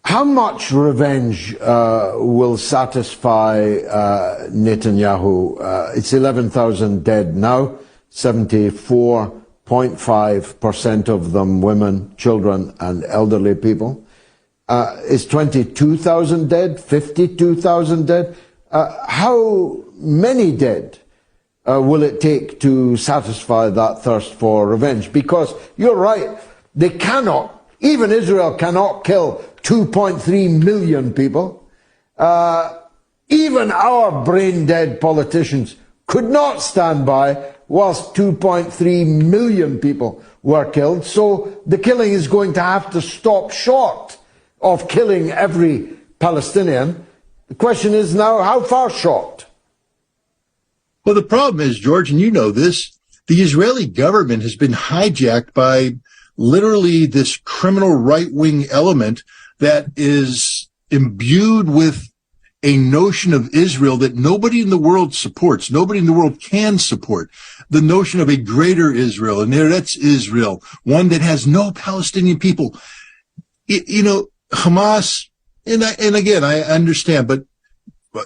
How much revenge will satisfy Netanyahu? It's 11,000 dead now, 74.5% of them women, children, and elderly people. Is 22,000 dead, 52,000 dead? How many dead will it take to satisfy that thirst for revenge? Because you're right, they cannot, even Israel cannot kill 2.3 million people. Even our brain-dead politicians could not stand by whilst 2.3 million people were killed. So the killing is going to have to stop short of killing every Palestinian. The question is now, how far short? Well, the problem is, George, and you know this, the Israeli government has been hijacked by literally this criminal right-wing element that is imbued with a notion of Israel that nobody in the world supports, nobody in the world can support. The notion of a greater Israel, and that's Israel, one that has no Palestinian people. Hamas, and again, I understand, but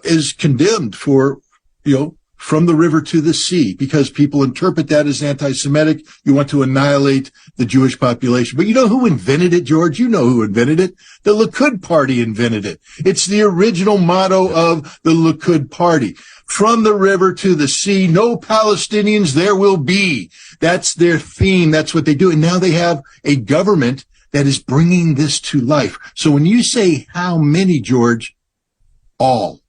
is condemned for, from the river to the sea, because people interpret that as anti-Semitic. You want to annihilate the Jewish population. But you know who invented it, George? You know who invented it. The Likud party invented it. It's the original motto of the Likud party. From the river to the sea, no Palestinians there will be. That's their theme. That's what they do. And now they have a government that is bringing this to life. So when you say how many, George, all.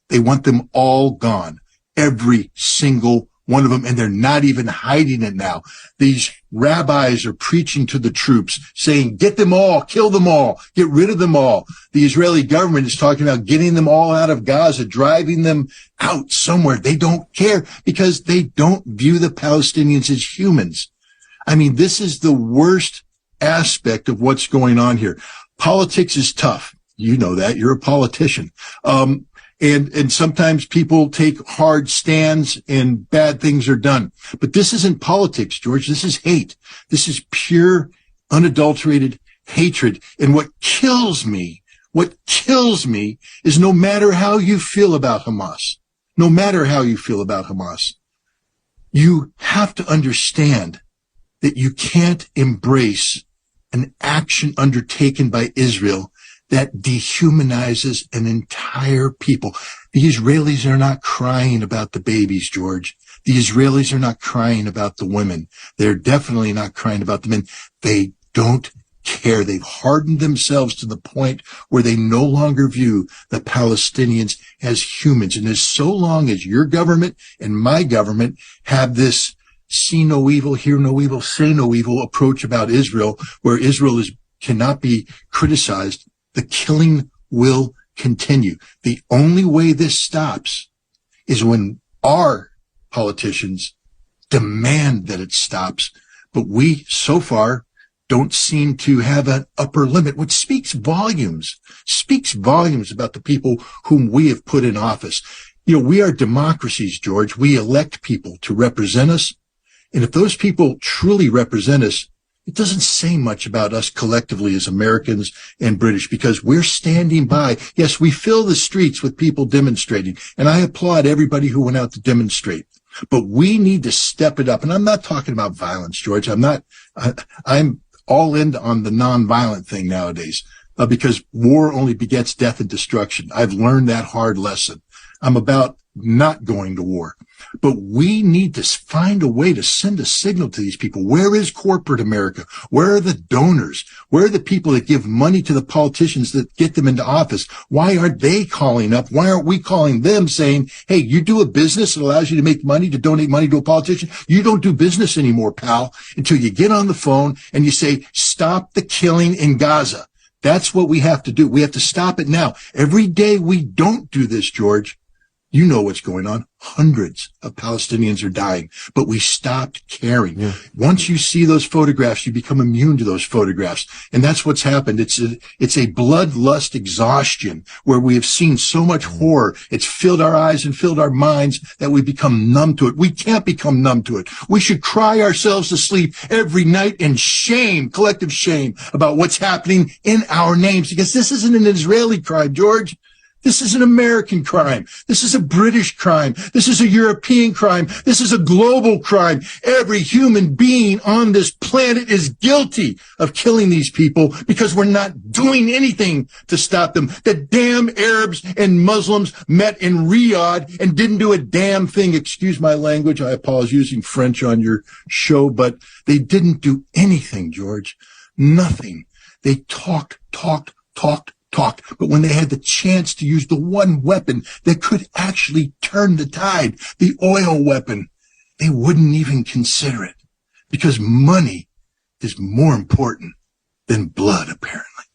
They want them all gone. Every single one of them, and they're not even hiding it now. These rabbis are preaching to the troops, saying, get them all, kill them all, get rid of them all. The Israeli government is talking about getting them all out of Gaza, driving them out somewhere. They don't care because they don't view the Palestinians as humans. I mean, this is the worst aspect of what's going on here. Politics is tough. You know that. You're a politician. And sometimes people take hard stands and bad things are done. But this isn't politics, George. This is hate. This is pure, unadulterated hatred. And what kills me is no matter how you feel about Hamas, you have to understand that you can't embrace an action undertaken by Israel that dehumanizes an entire people. The Israelis are not crying about the babies, George. The Israelis are not crying about the women. They're definitely not crying about the men. They don't care. They've hardened themselves to the point where they no longer view the Palestinians as humans. And as so long as your government and my government have this see no evil, hear no evil, say no evil approach about Israel, where Israel cannot be criticized, the killing will continue. The only way this stops is when our politicians demand that it stops. But we, so far, don't seem to have an upper limit, which speaks volumes about the people whom we have put in office. We are democracies, George. We elect people to represent us. And if those people truly represent us, it doesn't say much about us collectively as Americans and British, because we're standing by. Yes, we fill the streets with people demonstrating, and I applaud everybody who went out to demonstrate. But we need to step it up. And I'm not talking about violence, George. I'm all in on the nonviolent thing nowadays, because war only begets death and destruction. I've learned that hard lesson. I'm about not going to war. But we need to find a way to send a signal to these people. Where is corporate America? Where are the donors? Where are the people that give money to the politicians that get them into office? Why aren't they calling up? Why aren't we calling them saying, hey, you do a business that allows you to make money, to donate money to a politician? You don't do business anymore, pal, until you get on the phone and you say, stop the killing in Gaza. That's what we have to do. We have to stop it now. Every day we don't do this, George, You know what's going on. Hundreds of Palestinians are dying, but we stopped caring. Yeah. Once you see those photographs, you become immune to those photographs. And that's what's happened. It's a bloodlust exhaustion where we have seen so much horror. It's filled our eyes and filled our minds that we become numb to it. We can't become numb to it. We should cry ourselves to sleep every night in shame, collective shame about what's happening in our names, because this isn't an Israeli crime, George. This is an American crime. This is a British crime. This is a European crime. This is a global crime. Every human being on this planet is guilty of killing these people because we're not doing anything to stop them. The damn Arabs and Muslims met in Riyadh and didn't do a damn thing. Excuse my language. I apologize using French on your show, but they didn't do anything, George. Nothing. They talked. But when they had the chance to use the one weapon that could actually turn the tide, the oil weapon, they wouldn't even consider it because money is more important than blood, apparently.